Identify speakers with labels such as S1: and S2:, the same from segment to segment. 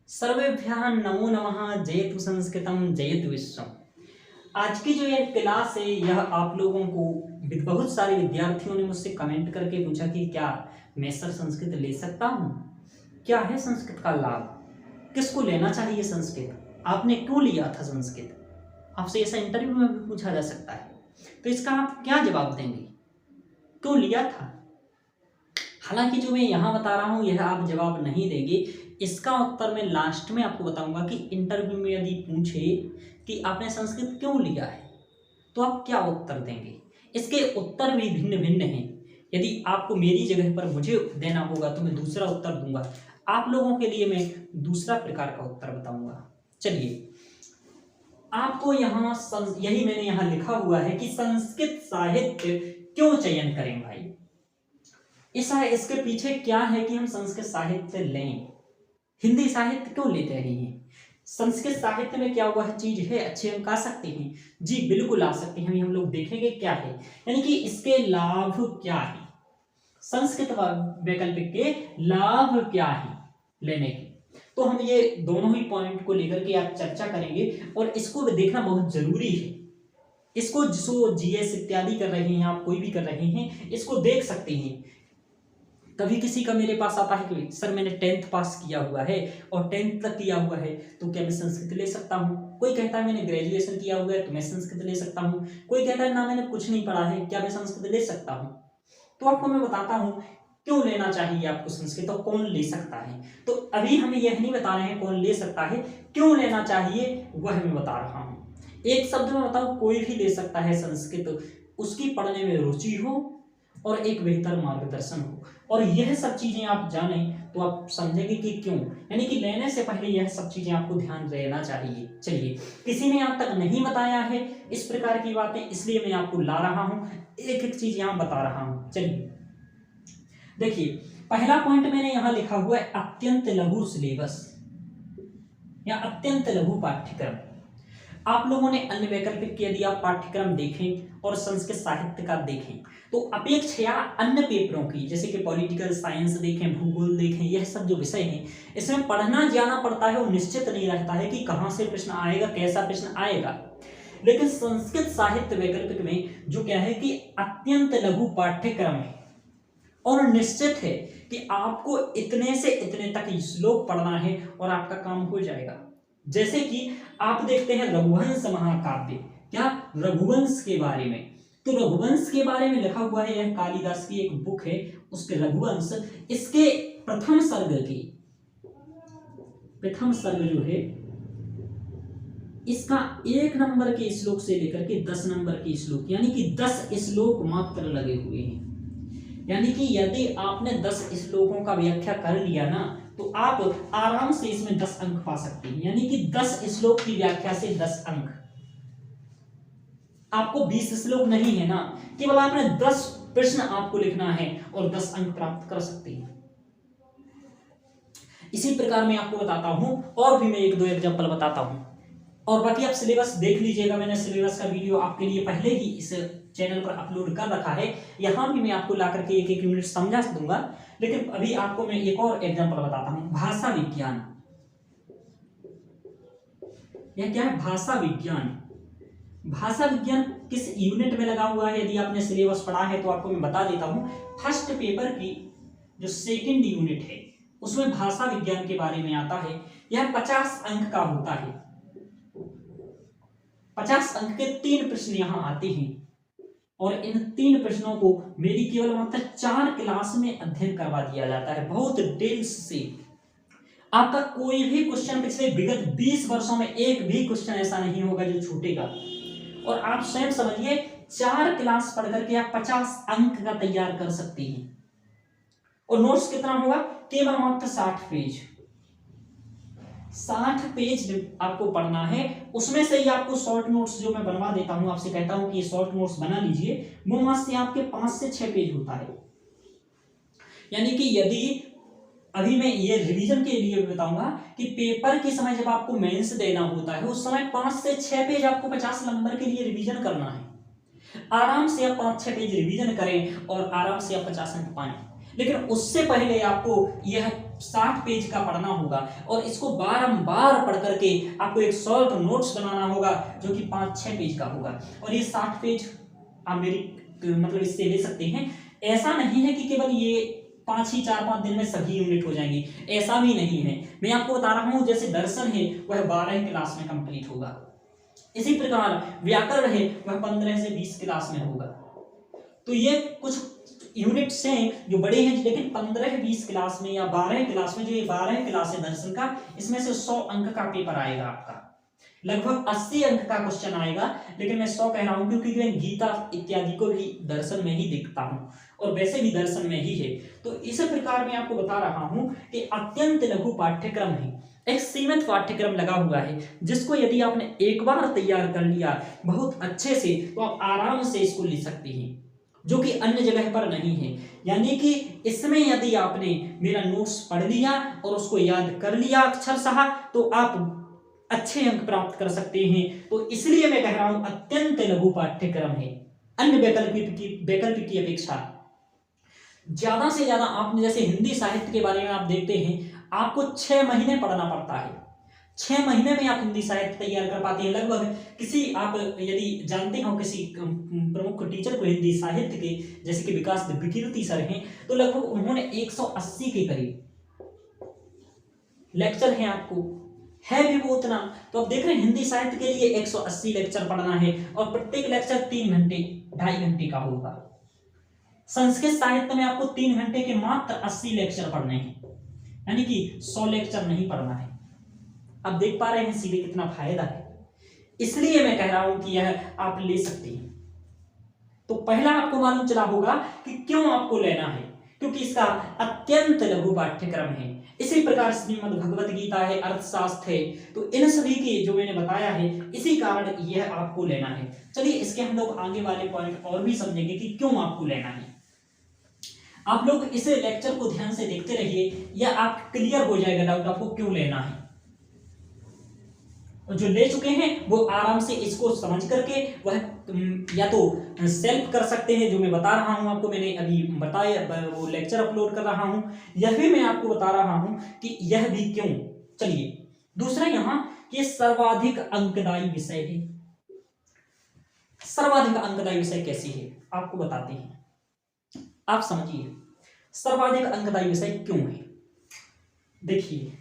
S1: सर्वेभ्यः नमो नमः। जयतु संस्कृतम जयतु विश्वम। आज की जो ये क्लास है यह आप लोगों को बहुत सारे विद्यार्थियों ने मुझसे कमेंट करके पूछा कि क्या मैं सर संस्कृत ले सकता हूँ, क्या है संस्कृत का लाभ, किसको लेना चाहिए संस्कृत, आपने क्यों लिया था संस्कृत। आपसे ऐसा इंटरव्यू में भी पूछा जा सकता है, तो इसका आप क्या जवाब देंगे, क्यों लिया था। हालांकि जो मैं यहाँ बता रहा हूँ यह आप जवाब नहीं देंगे, इसका उत्तर मैं लास्ट में आपको बताऊंगा कि इंटरव्यू में यदि पूछे कि आपने संस्कृत क्यों लिया है तो आप क्या उत्तर देंगे। इसके उत्तर भी भिन्न भिन्न हैं। यदि आपको मेरी जगह पर मुझे देना होगा तो मैं दूसरा उत्तर दूंगा, आप लोगों के लिए मैं दूसरा प्रकार का उत्तर बताऊंगा। चलिए, आपको यहाँ यही मैंने यहाँ लिखा हुआ है कि संस्कृत साहित्य क्यों चयन करें भाई। इसके पीछे क्या है कि हम संस्कृत साहित्य लें, हिंदी साहित्य क्यों लेते रहे हैं। संस्कृत साहित्य में क्या हुआ चीज है, अच्छे अंक आ सकते हैं जी, बिल्कुल आ सकते हैं। हम लोग देखेंगे क्या है, यानी कि इसके लाभ क्या है, संस्कृत वैकल्पिक के लाभ क्या है लेने के। तो हम ये दोनों ही पॉइंट को लेकर के आप चर्चा करेंगे और इसको देखना बहुत जरूरी है। इसको जो जीएस इत्यादि कर रहे हैं, आप कोई भी कर रहे हैं, इसको देख सकते हैं। कभी किसी का मेरे पास आता है कि सर मैंने 10th पास किया हुआ है और 10th तक किया हुआ है तो क्या मैं संस्कृत ले सकता हूँ। कोई कहता है मैंने ग्रेजुएशन किया हुआ है तो मैं संस्कृत ले सकता हूँ। कोई कहता है ना मैंने कुछ नहीं पढ़ा है, क्या मैं संस्कृत ले सकता हूँ। तो आपको मैं बताता हूँ क्यों लेना चाहिए आपको संस्कृत और कौन ले सकता है। तो अभी हमें यह नहीं बता रहे हैं कौन ले सकता है, क्यों लेना चाहिए वह मैं बता रहा हूँ। एक शब्द में बताऊँ, कोई भी ले सकता है संस्कृत, उसकी पढ़ने में रुचि हो और एक बेहतर मार्गदर्शन हो। और यह सब चीजें आप जानें तो आप समझेंगे कि क्यों, यानी कि लेने से पहले यह सब चीजें आपको ध्यान रहना चाहिए। चलिए, किसी ने आप तक नहीं बताया है इस प्रकार की बातें, इसलिए मैं आपको ला रहा हूं, एक एक चीज यहां बता रहा हूं। चलिए देखिए, पहला पॉइंट मैंने यहां लिखा हुआ है अत्यंत लघु सिलेबस या अत्यंत लघु पाठ्यक्रम। आप लोगों ने अन्य वैकल्पिक के यदि आप पाठ्यक्रम देखें और संस्कृत साहित्य का देखें तो अपेक्षा अन्य पेपरों की, जैसे कि पॉलिटिकल साइंस देखें, भूगोल देखें, यह सब जो विषय हैं इसमें पढ़ना जाना पड़ता है और निश्चित नहीं रहता है कि कहां से प्रश्न आएगा, कैसा प्रश्न आएगा। लेकिन संस्कृत साहित्य वैकल्पिक में जो क्या है कि अत्यंत लघु पाठ्यक्रम है और निश्चित है कि आपको इतने से इतने तक श्लोक पढ़ना है और आपका काम हो जाएगा। जैसे कि आप देखते हैं रघुवंश महाकाव्य, क्या रघुवंश के बारे में, तो रघुवंश के बारे में लिखा हुआ है, यह कालिदास की एक बुक है उसके रघुवंश। इसके प्रथम सर्ग जो है इसका 1 नंबर के श्लोक से लेकर के 10 नंबर के श्लोक, यानी कि 10 श्लोक मात्र लगे हुए हैं। यानी कि यदि आपने 10 श्लोकों का व्याख्या कर लिया ना तो आप आराम से इसमें 10 अंक पा सकते हैं। यानी कि 10 श्लोक की व्याख्या से 10 अंक। आपको 20 श्लोक नहीं है ना, केवल आपने 10 प्रश्न आपको लिखना है और 10 अंक प्राप्त कर सकते हैं। इसी प्रकार मैं आपको बताता हूं, और भी मैं 1-2 एग्जांपल बताता हूं, और बाकी आप सिलेबस देख लीजिएगा। मैंने सिलेबस का वीडियो आपके लिए पहले ही इस चैनल पर अपलोड कर रखा है, यहां भी मैं आपको ला करके 1-1 यूनिट समझा दूंगा। लेकिन अभी आपको मैं एक और एग्जांपल बताता हूं, भाषा विज्ञान। यह क्या है, भाषा विज्ञान। भाषा विज्ञान किस यूनिट में लगा हुआ है, यदि आपने सिलेबस पढ़ा है तो आपको मैं बता देता हूं। फर्स्ट पेपर की जो 2nd यूनिट है उसमें भाषा विज्ञान के बारे में आता है। यह 50 अंक का होता है। 50 अंक के 3 प्रश्न यहां आते हैं और इन 3 प्रश्नों को मेरी केवल मात्र 4 क्लास में अध्ययन करवा दिया जाता है, बहुत डिटेल्स से। आपका कोई भी क्वेश्चन पिछले विगत 20 वर्षों में एक भी क्वेश्चन ऐसा नहीं होगा जो छूटेगा। और आप स्वयं समझिए, 4 क्लास पढ़ करके आप 50 अंक का तैयार कर सकते हैं। और नोट्स कितना होगा, केवल मात्र 60 पेज। 60 पेज आपको पढ़ना है, उसमें से ही आपको शॉर्ट नोट्स जो मैं बनवा देता हूं, आपसे कहता हूं कि ये शॉर्ट नोट्स बना लीजिए, वो मात्र आपके 5 से 6 पेज होता है। यानी कि यदि अभी मैं ये रिवीजन के लिए बताऊंगा कि पेपर के समय जब आपको मेंस देना होता है उस समय 5 से 6 पेज आपको 50 नंबर के लिए रिवीजन करना है। आराम से आप 5-6 पेज रिवीजन करें और आराम से आप 50 अंक पाएं। लेकिन उससे पहले आपको यह 60 पेज का पढ़ना होगा और इसको बारंबार पढ़ करके आपको एक शॉर्ट नोट्स बनाना होगा जो कि 5-6 पेज का होगा। और ये 60 पेज आप मेरी मतलब इससे ले सकते हैं। ऐसा नहीं है कि केवल ये 4-5 दिन में सभी यूनिट हो जाएंगी, ऐसा भी नहीं है। मैं आपको बता रहा हूँ जैसे दर्शन है वह 12 क्लास में कंप्लीट होगा, इसी प्रकार व्याकरण है वह 15 से 20 क्लास में होगा। तो ये कुछ यूनिट्स हैं जो बड़े हैं, लेकिन 15-20 क्लास में या 12 क्लास में, जो ये 12 क्लास है दर्शन का, इसमें से 100 अंक का पेपर आएगा आपका, लगभग 80 अंक का क्वेश्चन आएगा। लेकिन मैं 100 कह रहा हूं क्योंकि मैं गीता इत्यादि को भी दर्शन में ही देखता हूं और वैसे भी दर्शन में ही है। तो इस प्रकार मैं आपको बता रहा हूं कि अत्यंत लघु पाठ्यक्रम है, एक सीमित पाठ्यक्रम लगा हुआ है, जिसको यदि आपने एक बार तैयार कर लिया बहुत अच्छे से तो आप आराम से इसको ले सकते हैं, जो कि अन्य जगह पर नहीं है। यानी कि इसमें यदि आपने मेरा नोट्स पढ़ लिया और उसको याद कर लिया अक्षरशः, तो आप अच्छे अंक प्राप्त कर सकते हैं। तो इसलिए मैं कह रहा हूं अत्यंत लघु पाठ्यक्रम है, अन्य वैकल्पिक की अपेक्षा ज्यादा से ज्यादा। आपने जैसे हिंदी साहित्य के बारे में आप देखते हैं, आपको 6 महीने पढ़ना पड़ता है, 6 महीने में आप हिंदी साहित्य तैयार कर पाते हैं लगभग। किसी आप यदि जानते हो किसी प्रमुख टीचर को हिंदी साहित्य के, जैसे कि विकास दिव्यकीर्ति सर हैं, तो लगभग उन्होंने 180 के करीब लेक्चर हैं, आपको है भी वो उतना। तो आप देख रहे हैं हिंदी साहित्य के लिए 180 लेक्चर पढ़ना है और प्रत्येक लेक्चर 3 घंटे 2.5 घंटे का होगा। संस्कृत साहित्य में आपको 3 घंटे के मात्र 80 लेक्चर पढ़ने हैं, यानी कि 100 लेक्चर नहीं पढ़ना है। अब देख पा रहे हैं सीधे कितना फायदा है, इसलिए मैं कह रहा हूं कि यह आप ले सकते हैं। तो पहला आपको मालूम चला होगा कि क्यों आपको लेना है, क्योंकि इसका अत्यंत लघु पाठ्यक्रम है। इसी प्रकार श्रीमद् भगवत गीता है, अर्थशास्त्र है, तो इन सभी के जो मैंने बताया है, इसी कारण यह आपको लेना है। चलिए इसके हम लोग आगे वाले पॉइंट और भी समझेंगे कि क्यों आपको लेना है। आप लोग इस लेक्चर को ध्यान से देखते रहिए, यह आप क्लियर हो जाएगा डाउट आपको क्यों लेना है। और जो ले चुके हैं वो आराम से इसको समझ करके वह या तो सेल्फ कर सकते हैं, जो मैं बता रहा हूं आपको, मैंने अभी बताया, वो लेक्चर अपलोड कर रहा हूं, यह भी मैं आपको बता रहा हूं कि यह भी क्यों। चलिए दूसरा यहां ये सर्वाधिक अंकदायी विषय है। सर्वाधिक अंकदायी विषय कैसी है आपको बताते हैं, आप समझिए सर्वाधिक अंकदायी विषय क्यों है। देखिए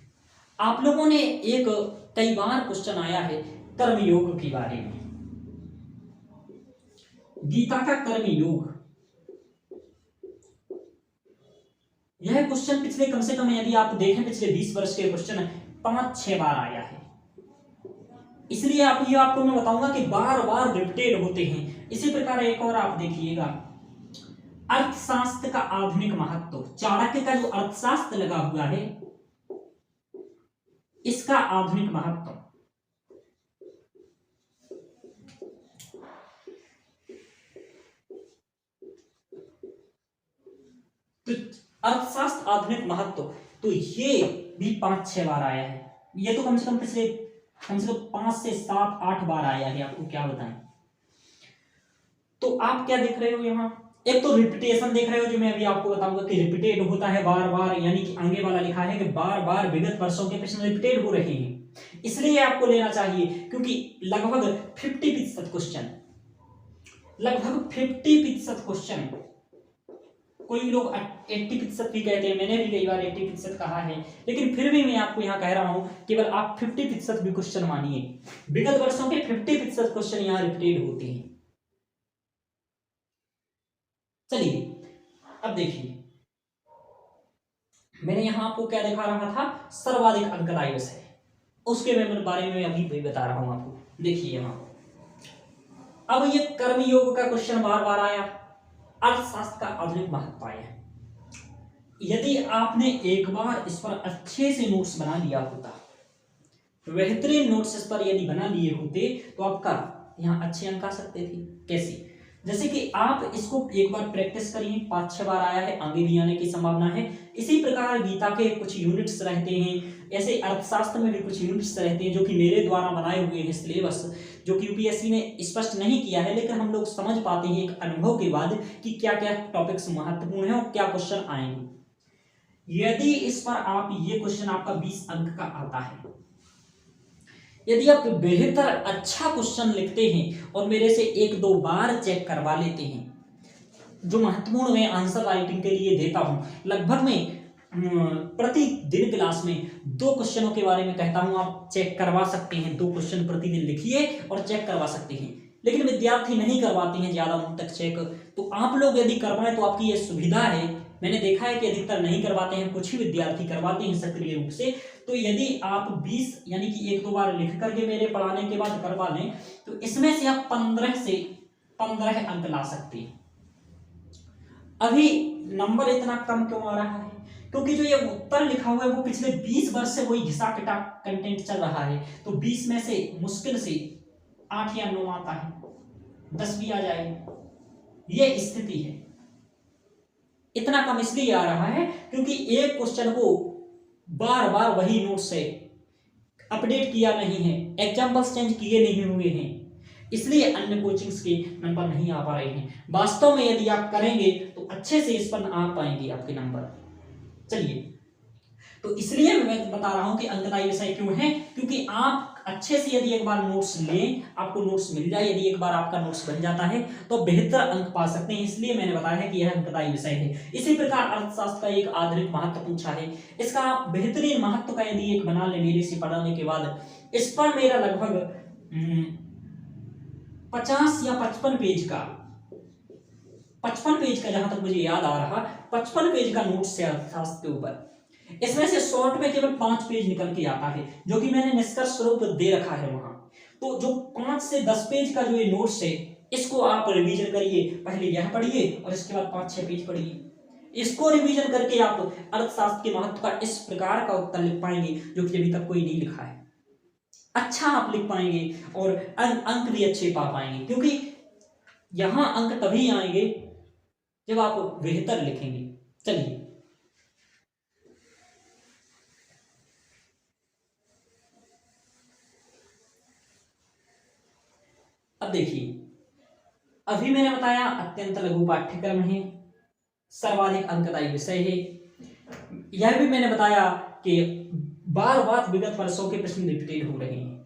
S1: आप लोगों ने एक कई बार क्वेश्चन आया है कर्मयोग के बारे में, गीता का कर्मयोग। यह क्वेश्चन पिछले कम से कम यदि आप देखें पिछले 20 वर्ष के क्वेश्चन 5-6 बार आया है, इसलिए आपको मैं बताऊंगा कि बार बार रिपीटेड होते हैं। इसी प्रकार एक और आप देखिएगा, अर्थशास्त्र का आधुनिक महत्व, चाणक्य का जो अर्थशास्त्र लगा हुआ है इसका आधुनिक महत्व। तो अर्थशास्त्र आधुनिक महत्व, तो ये भी 5-6 बार आया है। ये तो कम से कम 5 से 7-8 बार आया है, आपको क्या बताएं। तो आप क्या देख रहे हो यहाँ, एक तो रिपीटेशन देख रहे हो, जो मैं अभी आपको बताऊंगा कि रिपीटेड होता है बार बार, यानी कि आगे वाला लिखा है कि बार बार विगत वर्षों के प्रश्न रिपीटेड हो रहे हैं, इसलिए आपको लेना चाहिए। क्योंकि लगभग 50% क्वेश्चन, लगभग 50% क्वेश्चन, कोई लोग 80% भी कहते हैं, मैंने भी कई बार 80% कहा है, लेकिन फिर भी मैं आपको यहाँ कह रहा हूं केवल आप 50% भी क्वेश्चन मानिए, विगत वर्षों के 50% क्वेश्चन यहाँ रिपीटेड होते हैं। चलिए अब देखिए, मैंने यहां आपको क्या दिखा रहा था, सर्वाधिक अंकदायी विषय, उसके बारे में अभी भी बता रहा हूं आपको। देखिए यहां अब ये कर्मयोग का क्वेश्चन बार बार आया, अर्थशास्त्र का आधुनिक महत्व आया। यदि आपने एक बार इस पर अच्छे से नोट्स बना लिया होता, बेहतरीन नोट्स इस पर यदि बना लिए होते, तो आपका यहाँ अच्छे अंक आ सकते थे। कैसे, जैसे कि आप इसको एक बार प्रैक्टिस करिए, 5-6 बार आया है, आगे भी आने की संभावना है। इसी प्रकार गीता के कुछ यूनिट्स रहते हैं, ऐसे अर्थशास्त्र में भी कुछ यूनिट्स रहते हैं जो कि मेरे द्वारा बनाए हुए हैं सिलेबस, जो कि यूपीएससी ने स्पष्ट नहीं किया है, लेकिन हम लोग समझ पाते हैं एक अनुभव के बाद कि क्या क्या टॉपिक्स महत्वपूर्ण है और क्या क्वेश्चन आएंगे। यदि इस पर आप ये क्वेश्चन आपका 20 अंक का आता है, यदि आप बेहतर अच्छा क्वेश्चन लिखते हैं और मेरे से एक दो बार चेक करवा लेते हैं, जो महत्वपूर्ण मैं आंसर राइटिंग के लिए देता हूं, लगभग मैं प्रतिदिन क्लास में 2 क्वेश्चनों के बारे में कहता हूं, आप चेक करवा सकते हैं। 2 क्वेश्चन प्रतिदिन लिखिए और चेक करवा सकते हैं। लेकिन विद्यार्थी नहीं करवाते हैं ज्यादा उन तक चेक, तो आप लोग यदि करवाएं तो आपकी ये सुविधा है। मैंने देखा है कि अधिकतर नहीं करवाते हैं, कुछ ही विद्यार्थी करवाते हैं सक्रिय रूप से। तो यदि आप 20 यानी कि 1-2 बार लिख करके मेरे पढ़ाने के बाद करवा लें तो इसमें से आप 15 से 15 अंक ला सकते हैं। अभी नंबर इतना कम क्यों आ रहा है? क्योंकि जो ये उत्तर लिखा हुआ है वो पिछले 20 वर्ष से वही घिसा पिटा कंटेंट चल रहा है। तो 20 में से मुश्किल से 8 या 9 आता है, 10 भी आ जाएगा। ये स्थिति है। इतना कम इसलिए आ रहा है क्योंकि एक क्वेश्चन को बार बार वही नोट से अपडेट किया नहीं है, एग्जाम्पल्स चेंज किए नहीं हुए हैं, इसलिए अन्य कोचिंग्स के नंबर नहीं आ पा रहे हैं। वास्तव में यदि आप करेंगे तो अच्छे से इस पर आ पाएंगे आपके नंबर। चलिए, तो इसलिए मैं बता रहा हूं कि अंकदायी विषय क्यों है, क्योंकि आप अच्छे से यदि एक बार नोट्स लें, आपको नोट्स मिल जाए, यदि एक बार आपका नोट्स बन जाता है तो बेहतर अंक पा सकते हैं। इसलिए मैंने बताया है कि यह अंकदायी विषय है। इसी प्रकार अर्थशास्त्र का एक आधुनिक महत्व पूछा है, इसका बेहतरीन महत्व का यदि एक बना ले मेरे से पढ़ाने के बाद, इस पर मेरा लगभग 50 या 55 पेज का 55 पेज का, जहां तक मुझे याद आ रहा, 55 पेज का नोट्स है अर्थशास्त्र के ऊपर। इसमें से शॉर्ट में केवल 5 पेज निकल के आता है, जो कि मैंने निष्कर्ष स्वरूप दे रखा है वहां। तो जो 5 से 10 पेज का जो ये नोट्स है, इसको आप रिवीजन करिए। पहले यह पढ़िए और इसके बाद 5-6 पेज पढ़िए। इसको रिवीजन करके आप अर्थशास्त्र के महत्व का इस प्रकार का उत्तर लिख पाएंगे जो कि अभी तक कोई नहीं लिखा है। अच्छा आप लिख पाएंगे और अंक भी अच्छे पा पाएंगे, क्योंकि यहां अंक तभी आएंगे जब आप बेहतर लिखेंगे। चलिए, अब देखिए, अभी मैंने बताया अत्यंत लघु पाठ्यक्रम है, सर्वाधिक अंकदायी विषय है। यह भी मैंने बताया कि बार बार विगत वर्षों के प्रश्न रिपीटेड हो रहे हैं।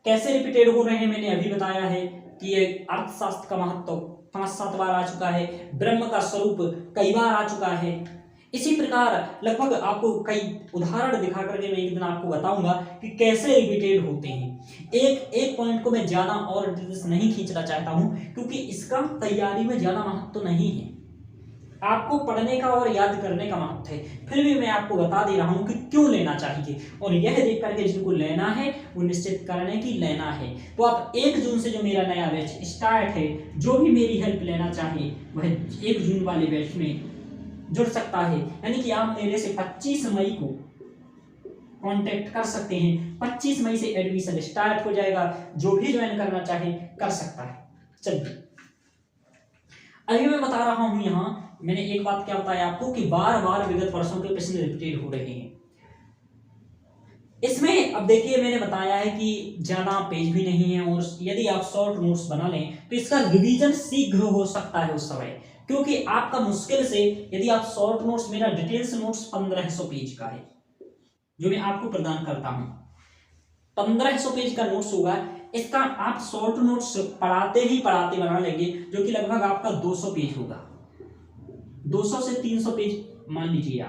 S1: कैसे रिपीटेड हो रहे हैं मैंने अभी बताया है कि ये अर्थशास्त्र का महत्व 5-7 बार आ चुका है, ब्रह्म का स्वरूप कई बार आ चुका है। इसी प्रकार लगभग आपको कई उदाहरण दिखा करके मैं एक दिन आपको बताऊंगा कि कैसे रिपीटेड होते हैं। एक पॉइंट को मैं ज्यादा और डिटेल्स नहीं खींचना चाहता हूं, क्योंकि इसका तैयारी में ज्यादा महत्व नहीं है, आपको पढ़ने का और याद करने का महत्व है। फिर भी मैं आपको बता दे रहा हूं कि क्यों लेना चाहिए, और यह देख करके जिनको लेना है वो निश्चित करने की लेना है। तो आप 1 जून से जो मेरा नया बैच स्टार्ट है, जो भी मेरी हेल्प लेना चाहे वह 1 जून वाले बैच में जुड़ सकता है। यानी कि आप मेरे से 25 मई को कांटेक्ट कर सकते हैं। 25 मई से एडमिशन स्टार्ट हो जाएगा, जो भी ज्वाइन करना चाहे कर सकता है। चलिए, अभी मैं बता रहा हूं, यहाँ मैंने एक बात क्या बताया आपको कि बार बार विगत वर्षों के प्रश्न रिपीटेड हो रहे हैं। इसमें अब देखिए, मैंने बताया है कि ज्यादा पेज भी नहीं है, और यदि आप शॉर्ट नोट्स बना लें तो इसका रिवीजन शीघ्र हो सकता है उस समय, क्योंकि आपका मुश्किल से यदि आप शॉर्ट नोट्स, मेरा डिटेल्स नोट्स 1500 पेज का है जो मैं आपको प्रदान करता हूं, 1500 पेज का नोट्स होगा। इसका आप शॉर्ट नोट्स पढ़ाते ही पढ़ाते बना लेंगे, जो कि लगभग आपका 200 पेज होगा। 200 से 300 पेज मान लीजिए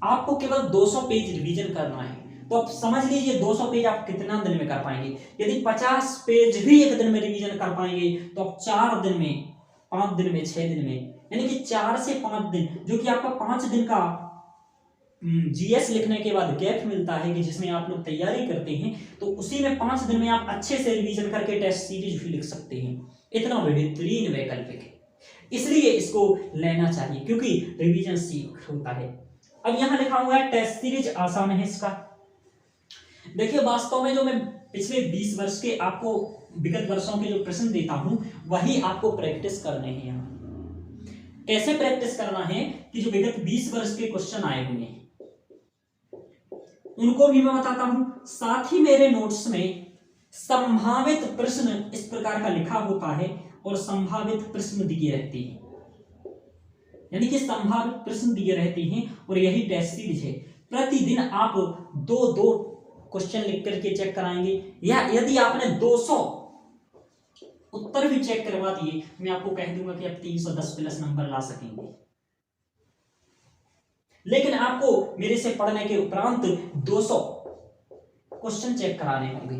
S1: आपको केवल 200 पेज रिवीजन करना है। तो आप समझ लीजिए 200 पेज आप कितना दिन में कर पाएंगे। यदि 50 पेज भी एक दिन में रिवीजन कर पाएंगे तो आप 4 दिन में, 5 दिन में, 6 दिन में, यानी कि 4 से 5 दिन, जो कि आपका 5 दिन का जीएस लिखने के बाद गैप मिलता है कि जिसमें आप लोग तैयारी करते हैं, तो उसी में 5 दिन में आप अच्छे से रिवीजन करके टेस्ट सीरीज भी लिख सकते हैं। इतना बेहतरीन वैकल्पिक है, इसलिए इसको लेना चाहिए, क्योंकि रिवीजन शीघ्र होता है। अब यहां लिखा हुआ है टेस्ट सीरीज आसान है इसका। देखिए, वास्तव में जो मैं पिछले 20 वर्ष के आपको विगत वर्षों के जो प्रश्न देता हूं, वही आपको प्रैक्टिस करने हैं। यहाँ कैसे प्रैक्टिस करना है कि जो विगत 20 वर्ष के क्वेश्चन आए हुए हैं उनको भी मैं बताता हूं। साथ ही मेरे नोट्स में संभावित प्रश्न इस प्रकार का लिखा होता है और संभावित प्रश्न दिए रहते हैं। यानी कि संभावित प्रश्न दिए रहते हैं और यही टेस्ट सीरीज है। प्रतिदिन आप 2-2 क्वेश्चन लिख करके चेक कराएंगे, या यदि आपने 200 उत्तर भी चेक करवा दिए, मैं आपको कह दूंगा कि आप 310 प्लस नंबर ला सकेंगे। लेकिन आपको मेरे से पढ़ने के उपरांत 200 क्वेश्चन चेक कराने होंगे।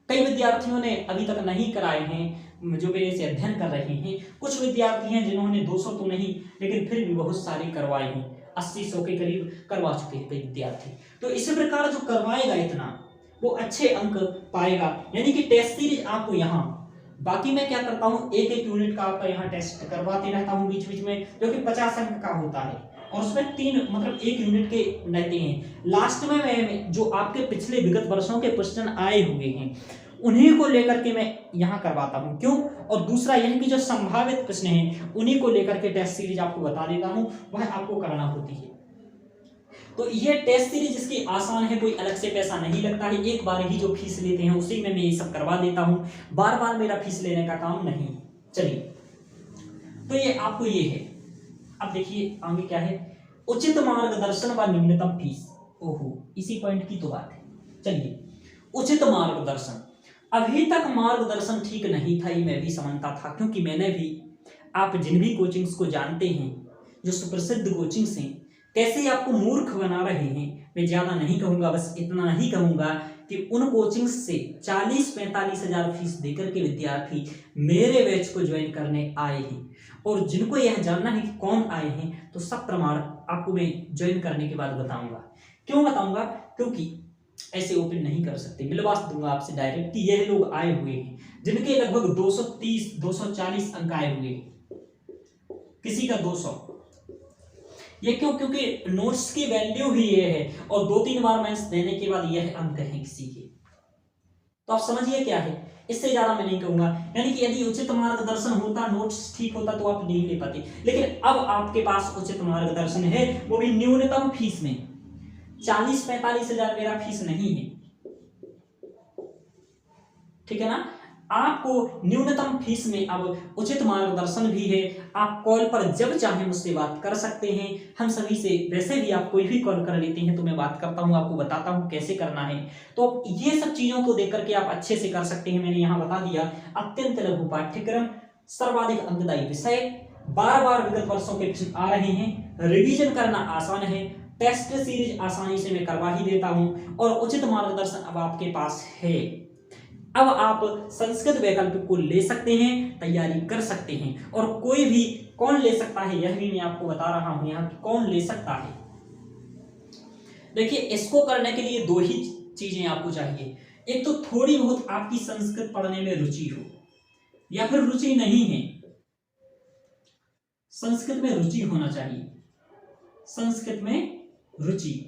S1: कई विद्यार्थियों ने अभी तक नहीं कराए हैं जो मेरे से अध्ययन कर रहे हैं। कुछ विद्यार्थी हैं जिन्होंने 200 तो नहीं लेकिन फिर भी बहुत सारे करवाए हैं, 80-100 के करीब करवा चुके हैं कई विद्यार्थी। तो इसी प्रकार जो करवाएगा इतना वो अच्छे अंक पाएगा। यानी कि टेस्ट सीरीज आपको यहाँ, बाकी मैं क्या करता हूँ, एक एक यूनिट का आपका यहाँ टेस्ट करवाते रहता हूँ बीच बीच में, जो कि 50 अंक का होता है और उसमें 3 मतलब 1 यूनिट के रहते हैं। लास्ट में मैं जो आपके पिछले विगत वर्षों के क्वेश्चन आए हुए हैं उन्हीं को लेकर के मैं यहाँ करवाता हूँ। क्यों? और दूसरा यह कि जो संभावित प्रश्न हैं उन्हीं को लेकर के टेस्ट सीरीज आपको बता देता हूँ, वह आपको कराना होती है। तो ये टेस्ट सीरीज जिसकी आसान है, कोई अलग से पैसा नहीं लगता है, एक बार ही जो फीस लेते हैं उसी में मैं ये सब करवा देता हूँ, बार बार मेरा फीस लेने का काम नहीं। चलिए, तो ये आपको ये है। अब देखिए आगे क्या है, उचित मार्गदर्शन व न्यूनतम फीस। ओहो, इसी पॉइंट की तो बात है। चलिए, उचित मार्गदर्शन, अभी तक मार्गदर्शन ठीक नहीं था, ये मैं भी समझता था, क्योंकि मैंने भी, आप जिन भी कोचिंग्स को जानते हैं जो सुप्रसिद्ध कोचिंग्स हैं, कैसे आपको मूर्ख बना रहे हैं, मैं ज़्यादा नहीं कहूँगा, बस इतना ही कहूँगा कि उन कोचिंग्स से 40-45 हज़ार फीस देकर के विद्यार्थी मेरे बैच को ज्वाइन करने आए हैं। और जिनको यह जानना है कि कौन आए हैं, तो सब प्रमाण आपको मैं ज्वाइन करने के बाद बताऊँगा। क्यों बताऊँगा? क्योंकि ऐसे ओपन नहीं कर सकते, बिलवास दूंगा आपसे डायरेक्ट कि यह लोग आए हुए हैं जिनके लगभग 230-240 अंक आए हुए हैं, किसी का 200। ये क्यों? क्योंकि नोट्स की वैल्यू ही ये है और 2-3 बार मेंस देने के बाद यह अंक है किसी के। तो आप समझिए क्या है, इससे ज्यादा मैं नहीं कहूंगा। यानी कि यदि उचित मार्गदर्शन होता, नोट्स ठीक होता, तो आप नहीं ले पाते। लेकिन अब आपके पास उचित मार्गदर्शन है, वो भी न्यूनतम फीस में। 40-45 हज़ार मेरा फीस नहीं है, ठीक है ना। आपको न्यूनतम फीस में अब उचित मार्गदर्शन भी है। आप कॉल पर जब चाहे मुझसे बात कर सकते हैं। हम सभी से, वैसे भी आप कोई भी कॉल कर लेते हैं तो मैं बात करता हूं, आपको बताता हूं कैसे करना है। तो ये सब चीजों को देख करके आप अच्छे से कर सकते हैं। मैंने यहाँ बता दिया, अत्यंत लघु पाठ्यक्रम, सर्वाधिक अंकदायी विषय, बार-बार विगत वर्षों के प्रश्न आ रहे हैं, रिवीजन करना आसान है, टेस्ट सीरीज आसानी से मैं करवा ही देता हूं और उचित मार्गदर्शन अब आपके पास है। अब आप संस्कृत वैकल्पिक को ले सकते हैं, तैयारी कर सकते हैं। और कोई भी कौन ले सकता है यह भी मैं आपको बता रहा हूं यहाँ, कौन ले सकता है। देखिए, इसको करने के लिए 2 ही चीजें आपको चाहिए। एक तो थोड़ी बहुत आपकी संस्कृत पढ़ने में रुचि हो, या फिर रुचि नहीं है, संस्कृत में रुचि होना चाहिए। संस्कृत में रुचि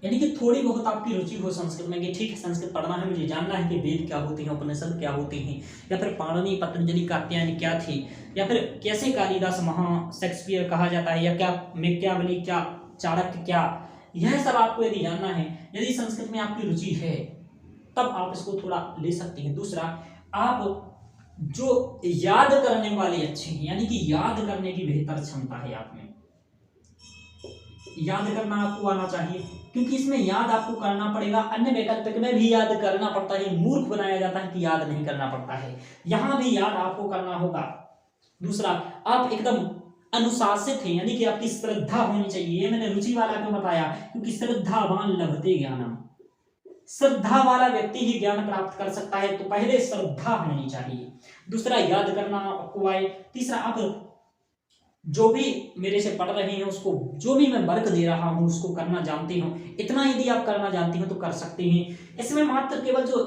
S1: यानी कि थोड़ी बहुत आपकी रुचि हो संस्कृत में, कि ठीक है संस्कृत पढ़ना है, मुझे जानना है कि वेद क्या होते हैं, उपनिषद क्या होते हैं, या फिर पाणिनि, पतंजलि, कात्यायन क्या थे, या फिर कैसे कालिदास शेक्सपियर कहा जाता है, या क्या मैकियावेली, क्या चाणक्य, क्या, यह सब आपको यदि जानना है, यदि संस्कृत में आपकी रुचि है, तब आप इसको थोड़ा ले सकते हैं। दूसरा, आप जो याद करने वाले अच्छे हैं, यानी कि याद करने की बेहतर क्षमता है आप में, याद करना आपको आना चाहिए, क्योंकि इसमें याद आपको करना पड़ेगा। अन्य वैकल्पिक में भी याद करना पड़ता है, मूर्ख बनाया जाता है कि याद नहीं करना पड़ता है, यहां भी याद आपको करना होगा। दूसरा, आप एकदम अनुशासित हैं, यानी कि आपकी श्रद्धा होनी चाहिए। मैंने रुचि वाला क्यों बताया? क्योंकि श्रद्धावान लभते ज्ञानम, श्रद्धा वाला व्यक्ति ही ज्ञान प्राप्त कर सकता है, तो पहले श्रद्धा होनी चाहिए। दूसरा, याद करना आपको आए। तीसरा, आप जो भी मेरे से पढ़ रहे हैं उसको, जो भी मैं वर्क दे रहा हूं उसको करना जानते हो। इतना यदि आप करना जानते हो तो कर सकते हैं। इसमें मात्र केवल जो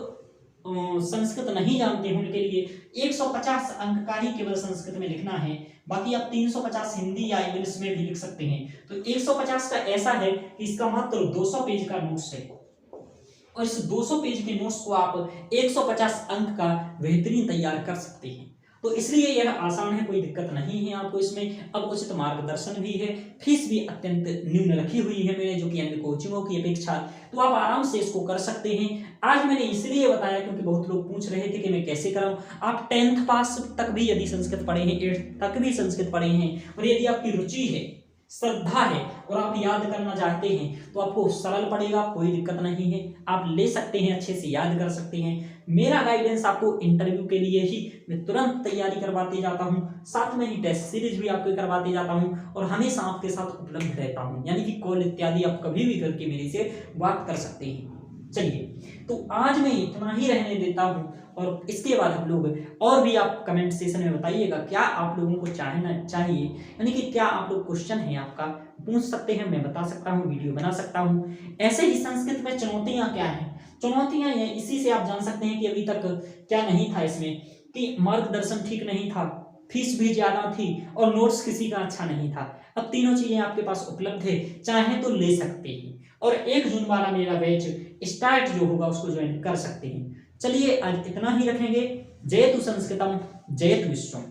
S1: संस्कृत नहीं जानते हैं उनके लिए 150 अंक का ही केवल संस्कृत में लिखना है, बाकी आप 350 हिंदी या इंग्लिश में भी लिख सकते हैं। तो 150 का ऐसा है कि इसका मात्र 200 पेज का नोट्स है, और इस 200 पेज के नोट्स को आप 150 अंक का बेहतरीन तैयार कर सकते हैं। तो इसलिए यह आसान है, कोई दिक्कत नहीं है आपको इसमें। अब उचित मार्गदर्शन भी है, फीस भी अत्यंत न्यून रखी हुई है मैंने, जो कि अन्य कोचिंगों की अपेक्षा, तो आप आराम से इसको कर सकते हैं। आज मैंने इसलिए बताया क्योंकि बहुत लोग पूछ रहे थे कि मैं कैसे कराऊं। आप 10th पास तक भी यदि संस्कृत पढ़े हैं, 8th तक भी संस्कृत पढ़े हैं, और यदि आपकी रुचि है, श्रद्धा है और आप याद करना चाहते हैं, तो आपको सरल पड़ेगा, कोई दिक्कत नहीं है, आप ले सकते हैं, अच्छे से याद कर सकते हैं। मेरा गाइडेंस आपको इंटरव्यू के लिए ही मैं तुरंत तैयारी करवाते जाता हूं, साथ में ही टेस्ट सीरीज भी आपको करवाते जाता हूं, और हमेशा आपके साथ उपलब्ध रहता हूं, यानी कि कॉल इत्यादि आप कभी भी करके मेरे से बात कर सकते हैं। चलिए, तो आज मैं इतना ही रहने देता हूं, और इसके बाद हम लोग और भी आप कमेंट सेशन में बताइएगा क्या आप लोगों को चाहना चाहिए, यानी कि क्या आप लोग क्वेश्चन है आपका पूछ सकते हैं, मैं बता सकता हूँ, वीडियो बना सकता हूँ। ऐसे ही संस्कृत में चुनौतियां क्या हैं, चुनौतियां ये इसी से आप जान सकते हैं कि अभी तक क्या नहीं था इसमें, कि मार्गदर्शन ठीक नहीं था, फीस भी ज्यादा थी, और नोट्स किसी का अच्छा नहीं था। अब तीनों चीजें आपके पास उपलब्ध है, चाहे तो ले सकते हैं, और 1 जून वाला मेरा बैच स्टार्ट जो होगा उसको ज्वाइन कर सकते हैं। चलिए, आज इतना ही रखेंगे। जयतु संस्कृतम जयतु विश्वम।